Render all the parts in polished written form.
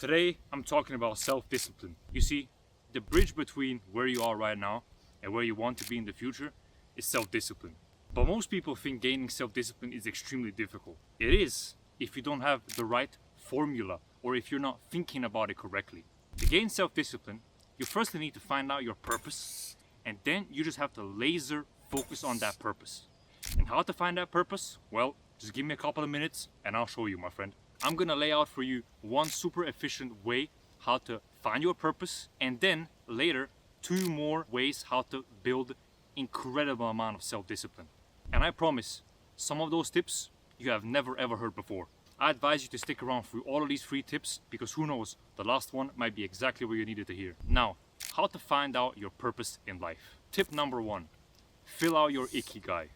Today, I'm talking about self-discipline. You see, the bridge between where you are right now and where you want to be in the future is self-discipline. But most people think gaining self-discipline is extremely difficult. It is if you don't have the right formula or if you're not thinking about it correctly. To gain self-discipline, you firstly need to find out your purpose, and then you just have to laser focus on that purpose. And how to find that purpose? Well, just give me a couple of minutes and I'll show you, my friend. I'm gonna lay out for you one super efficient way how to find your purpose, and then later 2 more ways how to build incredible amount of self-discipline. And I promise, some of those tips you have never ever heard before. I advise you to stick around through all of these 3 tips, because who knows, the last one might be exactly what you needed to hear. Now, how to find out your purpose in life. Tip number 1, fill out your ikigai.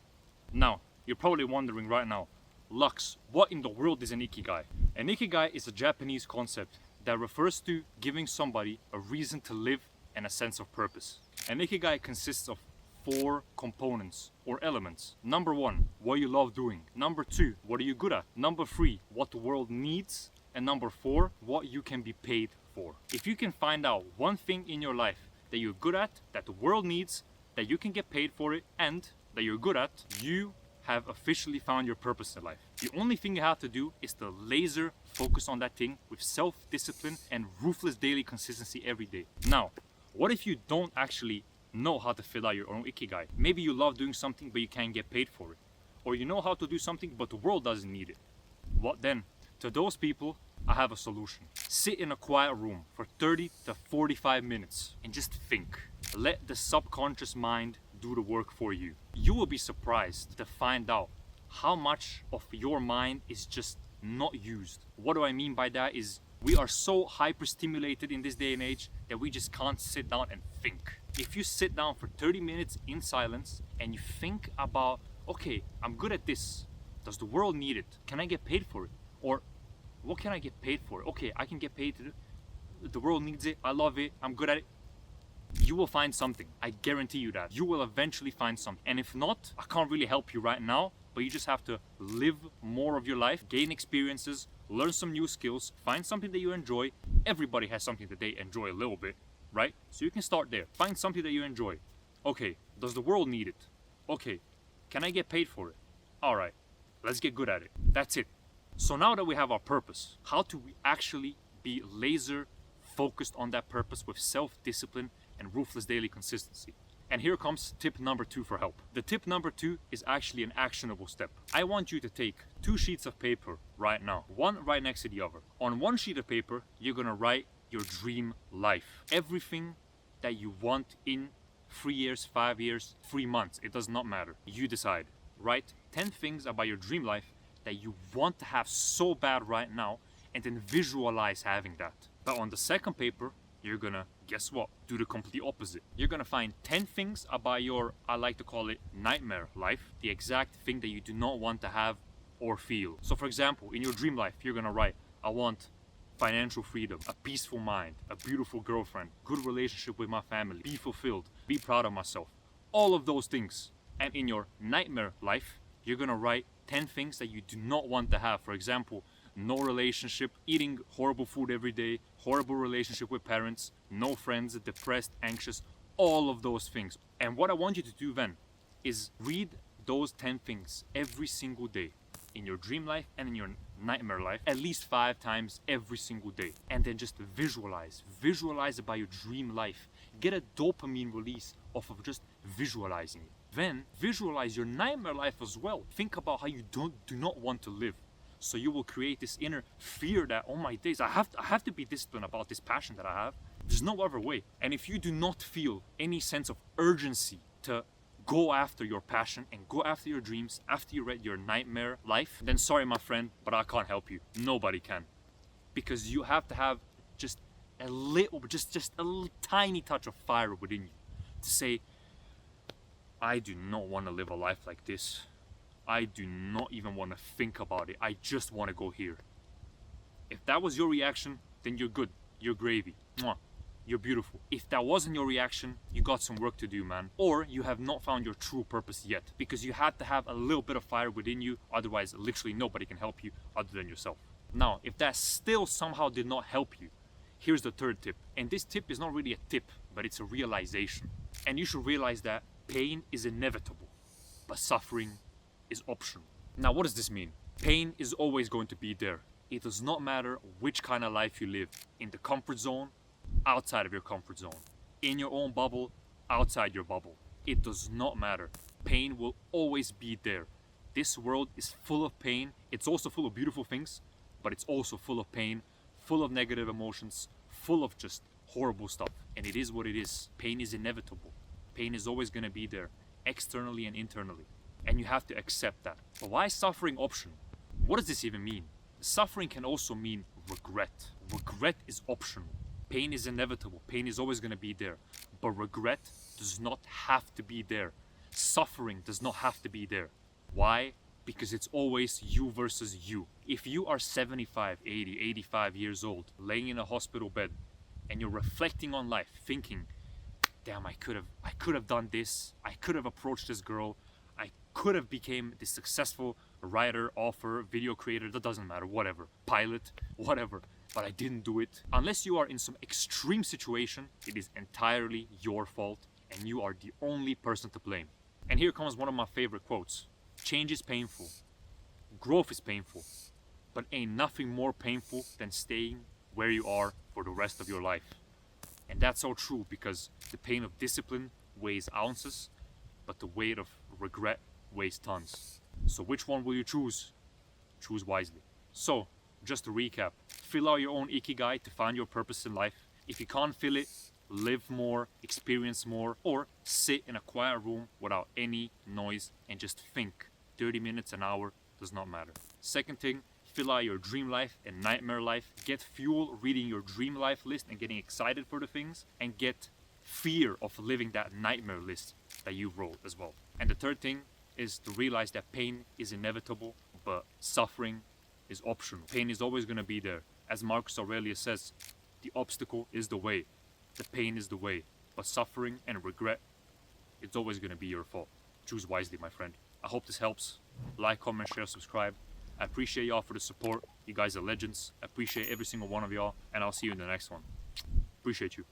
Now, you're probably wondering right now, Lux, what in the world is an ikigai? An ikigai is a Japanese concept that refers to giving somebody a reason to live and a sense of purpose. An ikigai consists of 4 components or elements. Number 1, what you love doing. Number 2, what are you good at? Number 3, what the world needs. And number 4, what you can be paid for. If you can find out one thing in your life that you're good at, that the world needs, that you can get paid for it, and that you're good at, you have officially found your purpose in life. The only thing you have to do is to laser focus on that thing with self-discipline and ruthless daily consistency every day. Now, what if you don't actually know how to fill out your own ikigai? Maybe you love doing something but you can't get paid for it. Or you know how to do something but the world doesn't need it. What then? To those people, I have a solution. Sit in a quiet room for 30 to 45 minutes and just think. Let the subconscious mind do the work for you. You will be surprised to find out how much of your mind is just not used. What do I mean by that is we are so hyper-stimulated in this day and age that we just can't sit down and think. If you sit down for 30 minutes in silence and you think about, okay, I'm good at this. Does the world need it? Can I get paid for it? Or what can I get paid for? Okay, I can get paid to do it. The world needs it. I love it. I'm good at it. You will find something. I guarantee you that. You will eventually find something. And if not, I can't really help you right now, but you just have to live more of your life, gain experiences, learn some new skills, find something that you enjoy. Everybody has something that they enjoy a little bit, right? So you can start there. Find something that you enjoy. Okay, does the world need it? Okay, can I get paid for it? All right, let's get good at it. That's it. So now that we have our purpose, how do we actually be laser focused on that purpose with self-discipline and ruthless daily consistency? And here comes tip number 2 for help. The tip number 2 is actually an actionable step. I want you to take 2 sheets of paper right now, one right next to the other. On one sheet of paper, you're gonna write your dream life. Everything that you want in 3 years, 5 years, 3 months, it does not matter. You decide. Write 10 things about your dream life that you want to have so bad right now, and then visualize having that. But on the second paper, you're gonna, guess what? Do the complete opposite. You're gonna find 10 things about your, I like to call it, nightmare life. The exact thing that you do not want to have or feel. So for example, in your dream life, you're gonna write, I want financial freedom, a peaceful mind, a beautiful girlfriend, good relationship with my family, be fulfilled, be proud of myself. All of those things. And in your nightmare life, you're gonna write 10 things that you do not want to have. For example, no relationship, eating horrible food every day, horrible relationship with parents, no friends, depressed, anxious, all of those things. And what I want you to do then is read those 10 things every single day in your dream life and in your nightmare life, at least 5 times every single day. And then just visualize about your dream life. Get a dopamine release off of just visualizing it. Then visualize your nightmare life as well. Think about how you do not want to live. So you will create this inner fear that, oh my days, I have to be disciplined about this passion that I have. There's no other way. And if you do not feel any sense of urgency to go after your passion and go after your dreams after you read your nightmare life, then sorry, my friend, but I can't help you. Nobody can. Because you have to have just a little, just a little tiny touch of fire within you to say, I do not want to live a life like this. I do not even want to think about it. I just want to go here. If that was your reaction, then you're good. You're gravy. Mwah. You're beautiful. If that wasn't your reaction, you got some work to do, man. Or you have not found your true purpose yet, because you had to have a little bit of fire within you. Otherwise, literally nobody can help you other than yourself. Now, if that still somehow did not help you, Here's the third tip. And this tip is not really a tip, but it's a realization. And you should realize that pain is inevitable, but suffering is optional. Now, what does this mean? Pain is always going to be there. It does not matter which kind of life you live, in the comfort zone, outside of your comfort zone, in your own bubble, outside your bubble. It does not matter. Pain will always be there. This world is full of pain. It's also full of beautiful things, but it's also full of pain, full of negative emotions, full of just horrible stuff. And it is what it is. Pain is inevitable. Pain is always going to be there, externally and internally. And you have to accept that. But why is suffering optional? What does this even mean? Suffering can also mean regret. Regret is optional. Pain is inevitable. Pain is always going to be there. But regret does not have to be there. Suffering does not have to be there. Why? Because it's always you versus you. If you are 75, 80, 85 years old, laying in a hospital bed, and you're reflecting on life, thinking, damn, I could have done this. I could have approached this girl. I could have became this successful writer, author, video creator, that doesn't matter, whatever, pilot, whatever, but I didn't do it. Unless you are in some extreme situation, it is entirely your fault and you are the only person to blame. And here comes one of my favorite quotes. Change is painful, growth is painful, but ain't nothing more painful than staying where you are for the rest of your life. And that's so true, because the pain of discipline weighs ounces, but the weight of regret weighs tons. So which one will you choose? Choose wisely. So, just to recap, fill out your own ikigai to find your purpose in life. If you can't fill it, live more, experience more, or sit in a quiet room without any noise and just think. 30 minutes, an hour, does not matter. Second thing, fill out your dream life and nightmare life. Get fuel reading your dream life list and getting excited for the things, and get fear of living that nightmare list that you wrote as well. And the third thing is to realize that pain is inevitable, but suffering is optional. Pain is always going to be there. As Marcus Aurelius says, the obstacle is the way, the pain is the way, but suffering and regret, it's always going to be your fault. Choose wisely, my friend. I hope this helps. Like, comment, share, subscribe. I appreciate y'all for the support. You guys are legends. I appreciate every single one of y'all, and I'll see you in the next one. Appreciate you.